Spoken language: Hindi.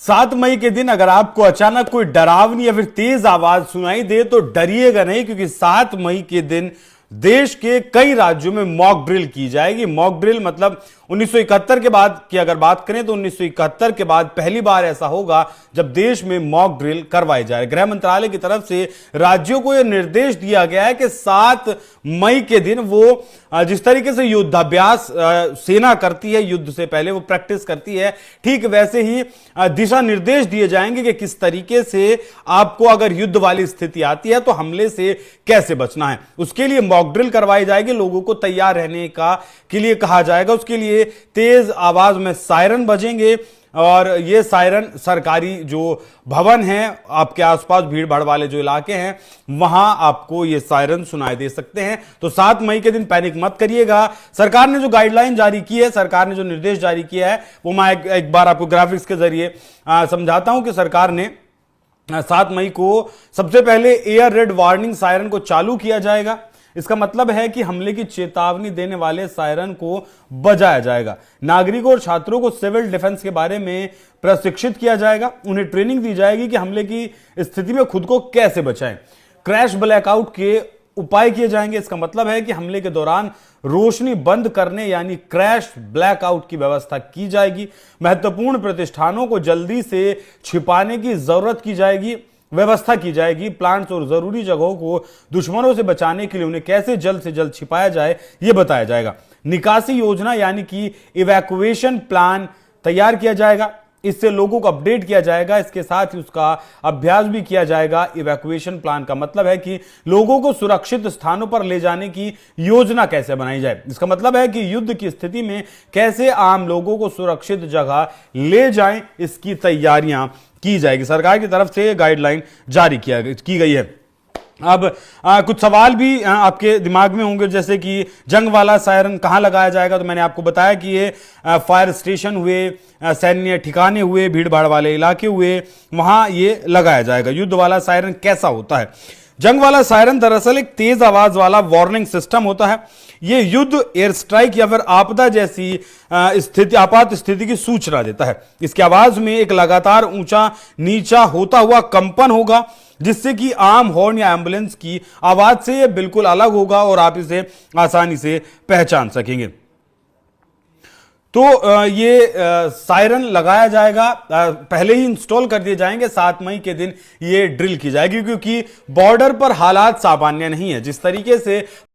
7 मई के दिन अगर आपको अचानक कोई डरावनी या फिर तेज आवाज सुनाई दे तो डरिएगा नहीं, क्योंकि 7 मई के दिन देश के कई राज्यों में मॉक ड्रिल की जाएगी। मॉक ड्रिल मतलब 1971 के बाद की अगर बात करें तो 1971 के बाद पहली बार ऐसा होगा जब देश में मॉक ड्रिल करवाई जाए। गृह मंत्रालय की तरफ से राज्यों को यह निर्देश दिया गया है कि 7 मई के दिन वो जिस तरीके से युद्धाभ्यास सेना करती है, युद्ध से पहले वो प्रैक्टिस करती है, ठीक वैसे ही दिशा निर्देश दिए जाएंगे कि किस तरीके से आपको अगर युद्ध वाली स्थिति आती है तो हमले से कैसे बचना है। उसके लिए मॉक ड्रिल करवाई जाएगी, लोगों को तैयार रहने के लिए कहा जाएगा। उसके लिए तेज आवाज में सायरन बजेंगे और ये सायरन सरकारी जो भवन हैं, आपके आसपास भीड़ भाड़ वाले जो इलाके हैं, वहां आपको ये सायरन सुनाई दे सकते हैं। तो 7 मई के दिन पैनिक मत करिएगा। सरकार ने जो गाइडलाइन जारी की है, सरकार ने जो निर्देश जारी किया है, वो मैं एक बार आपको ग्राफिक्स के जरिए समझाता हूं कि सरकार ने 7 मई को सबसे पहले एयर रेड वार्निंग सायरन को चालू किया जाएगा। इसका मतलब है कि हमले की चेतावनी देने वाले सायरन को बजाया जाएगा। नागरिकों और छात्रों को सिविल डिफेंस के बारे में प्रशिक्षित किया जाएगा। उन्हें ट्रेनिंग दी जाएगी कि हमले की स्थिति में खुद को कैसे बचाएं। क्रैश ब्लैकआउट के उपाय किए जाएंगे। इसका मतलब है कि हमले के दौरान रोशनी बंद करने यानी क्रैश ब्लैकआउट की व्यवस्था की जाएगी। महत्वपूर्ण प्रतिष्ठानों को जल्दी से छिपाने की जरूरत की जाएगी, व्यवस्था की जाएगी। प्लांट्स और जरूरी जगहों को दुश्मनों से बचाने के लिए उन्हें कैसे जल्द से जल्द छिपाया जाए, यह बताया जाएगा। निकासी योजना यानी कि इवैक्यूएशन प्लान तैयार किया जाएगा। इससे लोगों को अपडेट किया जाएगा। इसके साथ ही उसका अभ्यास भी किया जाएगा। इवैक्यूएशन प्लान का मतलब है कि लोगों को सुरक्षित स्थानों पर ले जाने की योजना कैसे बनाई जाए। इसका मतलब है कि युद्ध की स्थिति में कैसे आम लोगों को सुरक्षित जगह ले जाएं, इसकी तैयारियां की जाएगी। सरकार की तरफ से गाइडलाइन जारी की गई है। अब कुछ सवाल भी आपके दिमाग में होंगे, जैसे कि जंग वाला सायरन कहां लगाया जाएगा। तो मैंने आपको बताया कि ये फायर स्टेशन हुए, सैन्य ठिकाने हुए, भीड़ भाड़ वाले इलाके हुए, वहां ये लगाया जाएगा। युद्ध वाला सायरन कैसा होता है? जंग वाला सायरन दरअसल एक तेज आवाज वाला वार्निंग सिस्टम होता है। यह युद्ध, एयर स्ट्राइक या फिर आपदा जैसी आपात स्थिति की सूचना देता है। इसकी आवाज में एक लगातार ऊंचा नीचा होता हुआ कंपन होगा, जिससे कि आम हॉर्न या एम्बुलेंस की आवाज से यह बिल्कुल अलग होगा और आप इसे आसानी से पहचान सकेंगे। तो ये सायरन लगाया जाएगा, पहले ही इंस्टॉल कर दिए जाएंगे। 7 मई के दिन ये ड्रिल की जाएगी, क्योंकि बॉर्डर पर हालात सामान्य नहीं है। जिस तरीके से